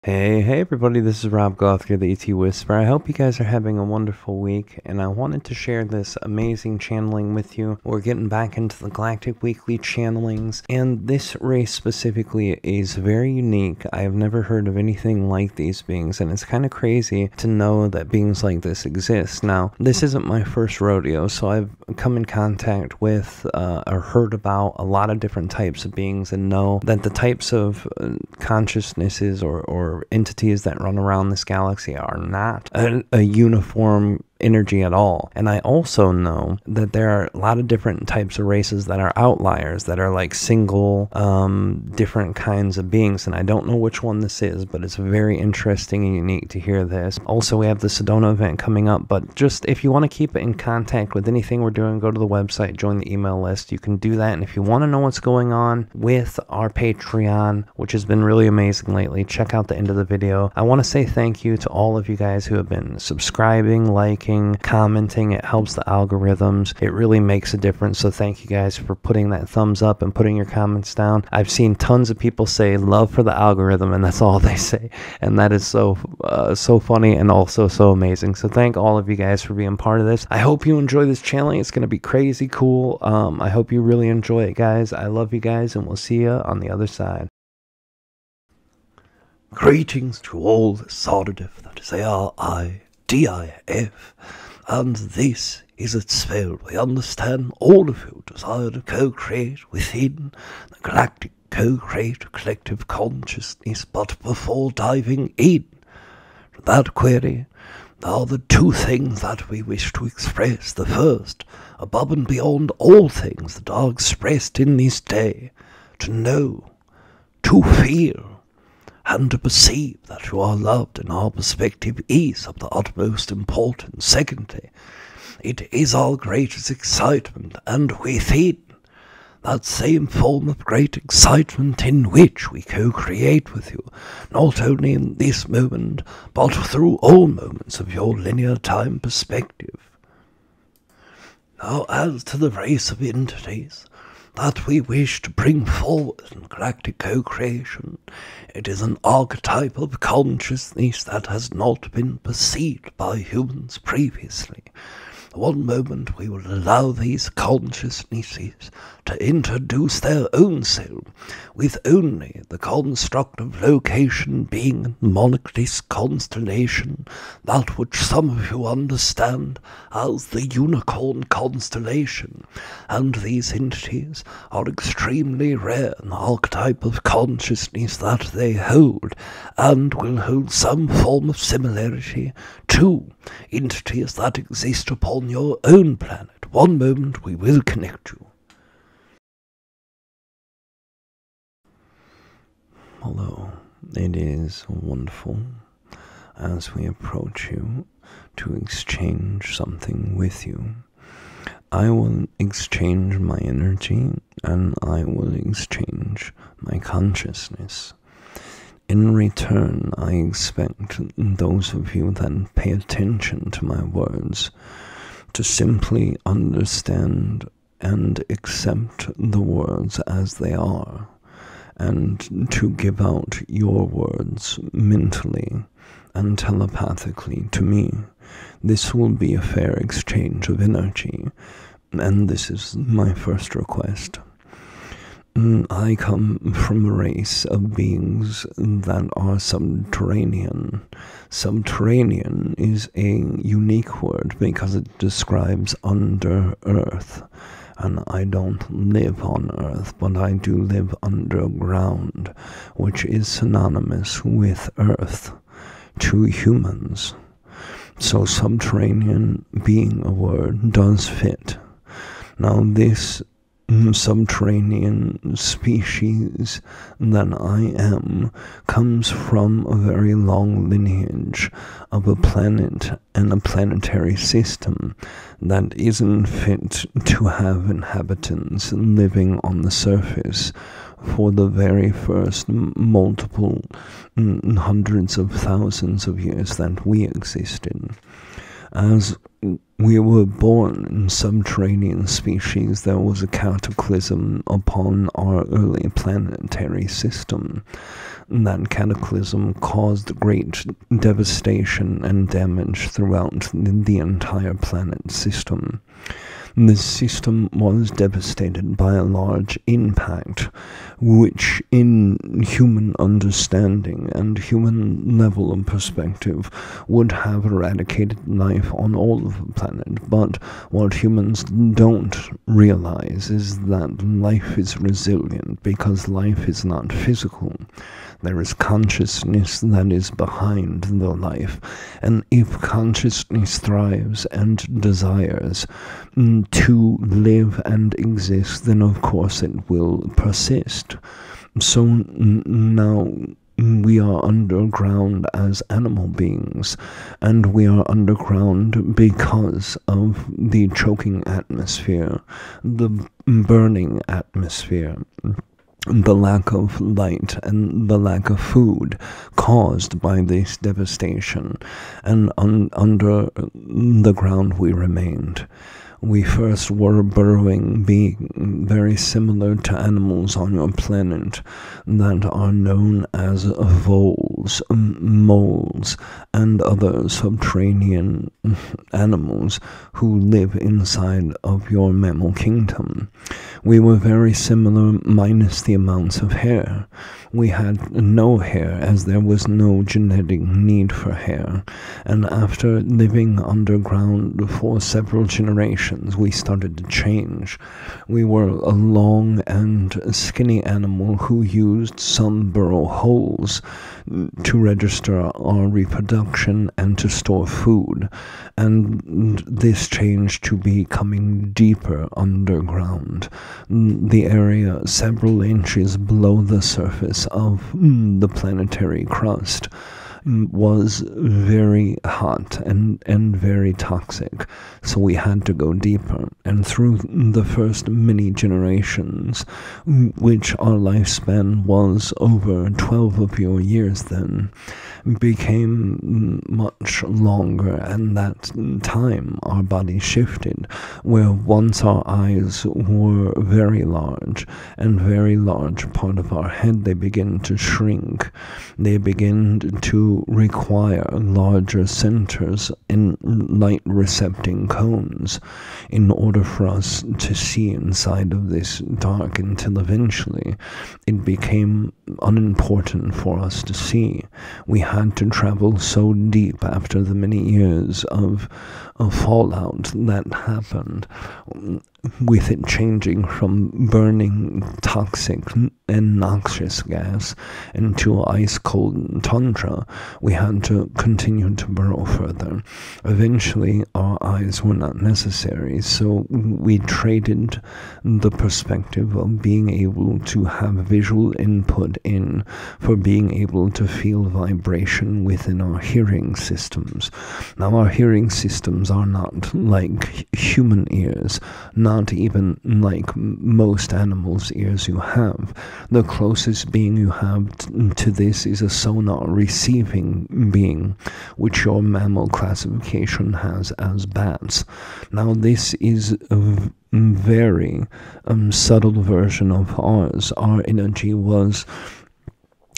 Hey everybody, this is Rob Gauthier, the ET Whisperer. I hope you guys are having a wonderful week, and I wanted to share this amazing channeling with you. We're getting back into the Galactic weekly channelings, and this race specifically is very unique. I have never heard of anything like these beings, and it's kind of crazy to know that beings like this exist. Now, this isn't my first rodeo, so I've come in contact with or heard about a lot of different types of beings and know that the types of consciousnesses or entities that run around this galaxy are not a uniform energy at all. And I also know that there are a lot of different types of races that are outliers, that are like single different kinds of beings, and I don't know which one this is, but it's very interesting and unique to hear this. Also, we have the Sedona event coming up, but just if you want to keep in contact with anything we're doing, go to the website, join the email list. You can do that, and if you want to know what's going on with our Patreon, which has been really amazing lately, check out the end of the video. I want to say thank you to all of you guys who have been subscribing, liking, commenting. It helps the algorithms. It really makes a difference. So thank you guys for putting that thumbs up and putting your comments down. I've seen tons of people say love for the algorithm, and that's all they say, and that is so funny and also so amazing. So thank all of you guys for being part of this. I hope you enjoy this channel. It's going to be crazy cool. I hope you really enjoy it, guys. I love you guys, and we'll see you on the other side. Greetings to all the Aridif, that is A-R-I-D-I-F, and this is its spell. We understand all of you desire to co-create within the galactic co-create collective consciousness, but before diving in to that query, there are the two things that we wish to express. The first, above and beyond all things that are expressed in this day, to know, to feel, and to perceive that you are loved in our perspective is of the utmost importance. Secondly, it is our greatest excitement, and within that same form of great excitement in which we co-create with you, not only in this moment, but through all moments of your linear time perspective. Now, as to the race of entities that we wish to bring forward in galactic co-creation, it is an archetype of consciousness that has not been perceived by humans previously. One moment we will allow these consciousnesses to introduce their own self, with only the construct of location being monarchist constellation, that which some of you understand as the unicorn constellation, and these entities are extremely rare in the archetype of consciousness that they hold, and will hold some form of similarity to entities that exist upon your own planet. One moment we will connect you. Hello, it is wonderful as we approach you to exchange something with you. I will exchange my energy, and I will exchange my consciousness. In return, I expect those of you that pay attention to my words to simply understand and accept the words as they are, and to give out your words mentally and telepathically to me. This will be a fair exchange of energy, and this is my first request. I come from a race of beings that are subterranean. Subterranean is a unique word because it describes under earth. And I don't live on Earth, but I do live underground, which is synonymous with Earth to humans. So subterranean being a word does fit. Now this subterranean species that I am comes from a very long lineage of a planet and a planetary system that isn't fit to have inhabitants living on the surface for the very first multiple hundreds of thousands of years that we existed. As we were born in subterranean species. There was a cataclysm upon our early planetary system. That cataclysm caused great devastation and damage throughout the entire planet system. This system was devastated by a large impact, which in human understanding and human level of perspective would have eradicated life on all of the planet. But what humans don't realize is that life is resilient because life is not physical. There is consciousness that is behind the life, and if consciousness thrives and desires to live and exist, then of course it will persist. So now we are underground as animal beings, and we are underground because of the choking atmosphere, the burning atmosphere, the lack of light and the lack of food caused by this devastation, and under the ground we remained. We first were burrowing being very similar to animals on your planet that are known as voles, moles, and other subterranean animals who live inside of your mammal kingdom. We were very similar minus the amounts of hair. We had no hair as there was no genetic need for hair, and after living underground for several generations, we started to change. We were a long and skinny animal who used some burrow holes to register our reproduction and to store food, and this changed to becoming deeper underground, the area several inches below the surface of the planetary crust was very hot and very toxic, so we had to go deeper. And through the first many generations, which our lifespan was over 12 of your years then, became much longer, and that time our body shifted, where once our eyes were very large and very large part of our head, they begin to shrink. They begin to require larger centers in light recepting cones in order for us to see inside of this dark, until eventually it became unimportant for us to see. We had to travel so deep after the many years of fallout that happened, with it changing from burning toxic and noxious gas into ice-cold tundra. We had to continue to burrow further. Eventually, our eyes were not necessary, so we traded the perspective of being able to have visual input in for being able to feel vibration within our hearing systems. Now, our hearing systems are not like human ears, not even like most animals' ears you have. The closest being you have to this is a sonar receiving being, which your mammal classification has as bats. Now, this is a very subtle version of ours. Our energy was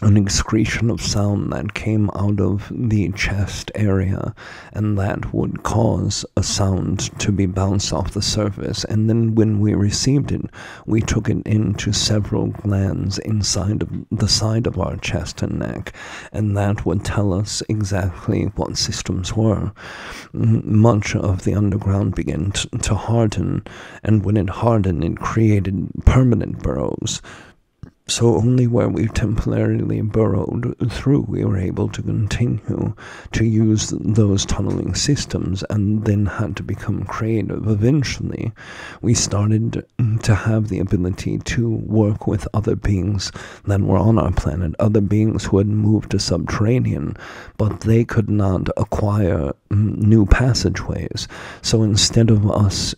an excretion of sound that came out of the chest area, and that would cause a sound to be bounced off the surface. And then when we received it, we took it into several glands inside of the side of our chest and neck, and that would tell us exactly what systems were. Much of the underground began to harden, and when it hardened, it created permanent burrows. So only where we temporarily burrowed through, we were able to continue to use those tunneling systems, and then had to become creative. Eventually, we started to have the ability to work with other beings that were on our planet, other beings who had moved to Subterranean, but they could not acquire new passageways. So instead of us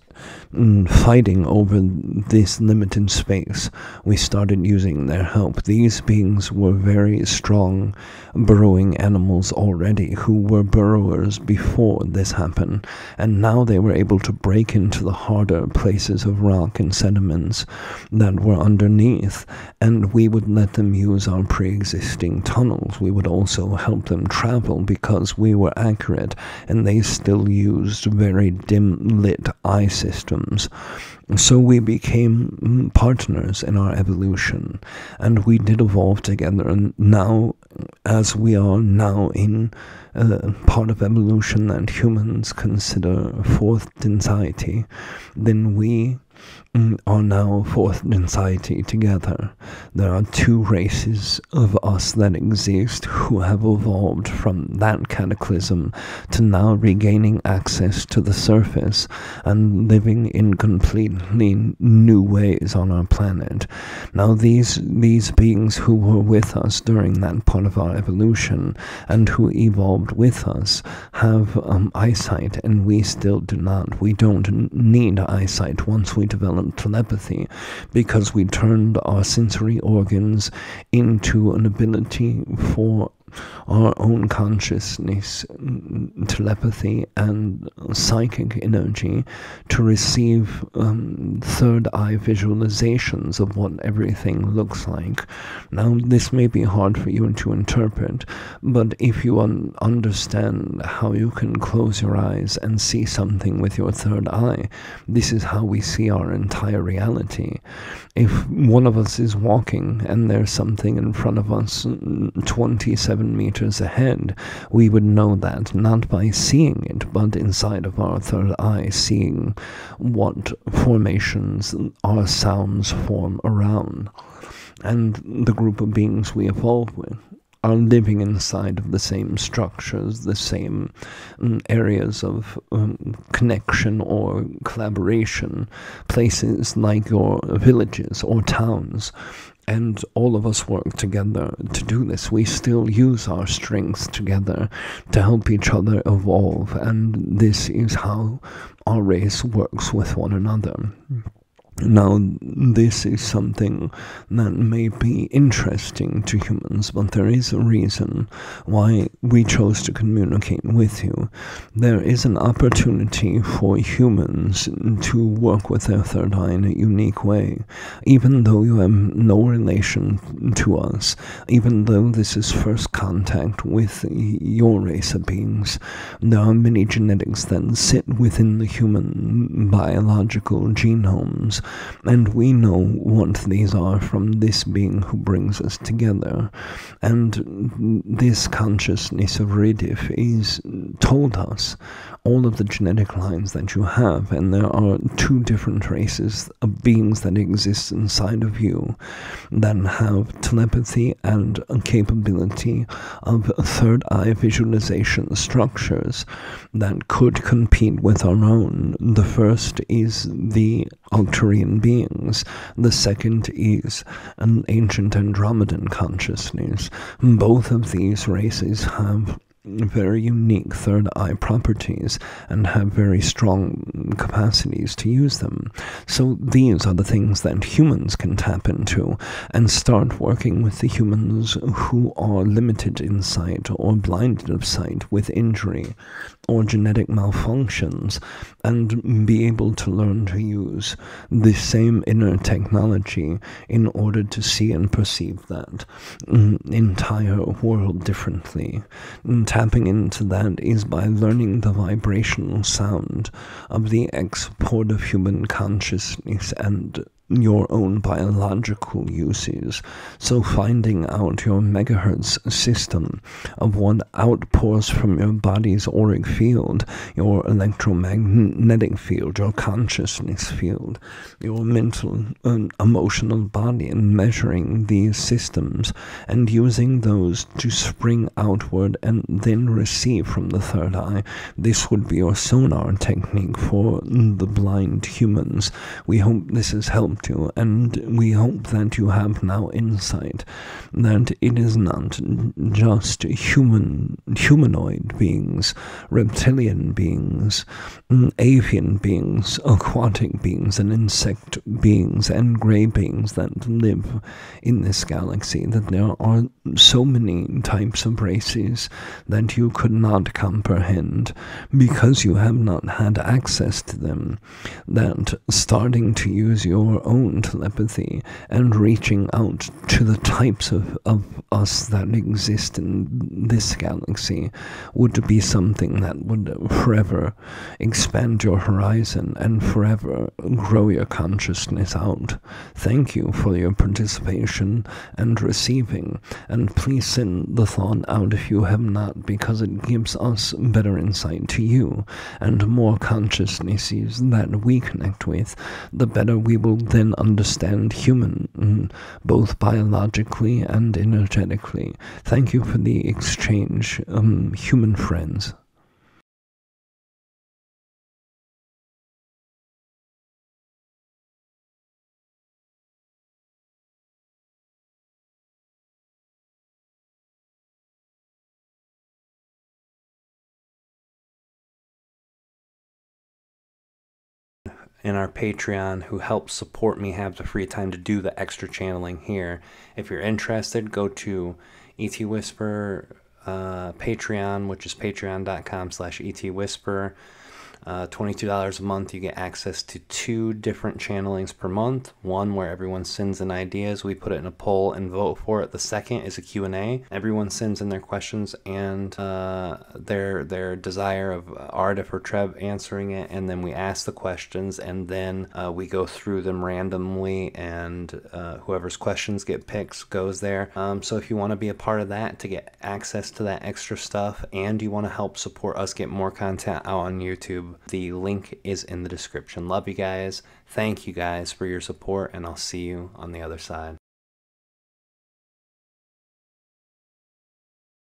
fighting over this limited space, we started using their help. These beings were very strong burrowing animals already, who were burrowers before this happened, and now they were able to break into the harder places of rock and sediments that were underneath, and we would let them use our pre-existing tunnels. We would also help them travel because we were accurate, and they still used very dim lit eye systems. So we became partners in our evolution, and we did evolve together. And now, as we are now in part of evolution that humans consider fourth density, then we are now fourth density together. There are two races of us that exist who have evolved from that cataclysm to now regaining access to the surface and living in completely new ways on our planet. Now these beings who were with us during that part of our evolution and who evolved with us have eyesight, and we still do not. We don't need eyesight once we develop telepathy, because we turned our sensory organs into an ability for our own consciousness, telepathy, and psychic energy to receive third eye visualizations of what everything looks like. Now, this may be hard for you to interpret, but if you understand how you can close your eyes and see something with your third eye, this is how we see our entire reality. If one of us is walking and there's something in front of us 27 meters ahead, we would know that not by seeing it, but inside of our third eye, seeing what formations our sounds form around. And the group of beings we evolve with are living inside of the same structures, the same areas of connection or collaboration, places like your villages or towns. And all of us work together to do this. We still use our strengths together to help each other evolve, and this is how our race works with one another. Now, this is something that may be interesting to humans, but there is a reason why we chose to communicate with you. There is an opportunity for humans to work with their third eye in a unique way. Even though you have no relation to us, even though this is first contact with your race of beings, there are many genetics that sit within the human biological genomes, and we know what these are from this being who brings us together. And this consciousness of Aridif is told us all of the genetic lines that you have, and there are two different races of beings that exist inside of you that have telepathy and a capability of third eye visualization structures that could compete with our own. The first is the Arcturian beings. The second is an ancient Andromedan consciousness. Both of these races have very unique third eye properties and have very strong capacities to use them. So these are the things that humans can tap into and start working with the humans who are limited in sight or blinded of sight with injury or genetic malfunctions, and be able to learn to use the same inner technology in order to see and perceive that entire world differently. Tapping into that is by learning the vibrational sound of the export of human consciousness and your own biological uses. So finding out your megahertz system of what outpours from your body's auric field, your electromagnetic field, your consciousness field, your mental and emotional body, and measuring these systems and using those to spring outward and then receive from the third eye. This would be your sonar technique for the blind humans. We hope this has helped subscribe to, and we hope that you have now insight that it is not just humanoid beings, reptilian beings, avian beings, aquatic beings, and insect beings, and gray beings that live in this galaxy, that there are so many types of races that you could not comprehend because you have not had access to them, that starting to use your own telepathy and reaching out to the types of us that exist in this galaxy would be something that would forever expand your horizon and forever grow your consciousness out. Thank you for your participation and receiving, and please send the thought out if you have not, because it gives us better insight to you, and more consciousnesses that we connect with, the better we will then understand human, both biologically and energetically. Thank you for the exchange, human friends. In our Patreon who help support me have the free time to do the extra channeling here. If you're interested, go to ET Whisper Patreon, which is patreon.com/ETWhisper. $22 a month, you get access to 2 different channelings per month. One where everyone sends in ideas, we put it in a poll and vote for it. The second is a Q&A. Everyone sends in their questions and their desire of Aridif or Treb answering it, and then we ask the questions, and then we go through them randomly, and whoever's questions get picked goes there. So if you want to be a part of that to get access to that extra stuff, and you want to help support us get more content out on YouTube, the link is in the description. Love you guys. Thank you guys for your support, and I'll see you on the other side.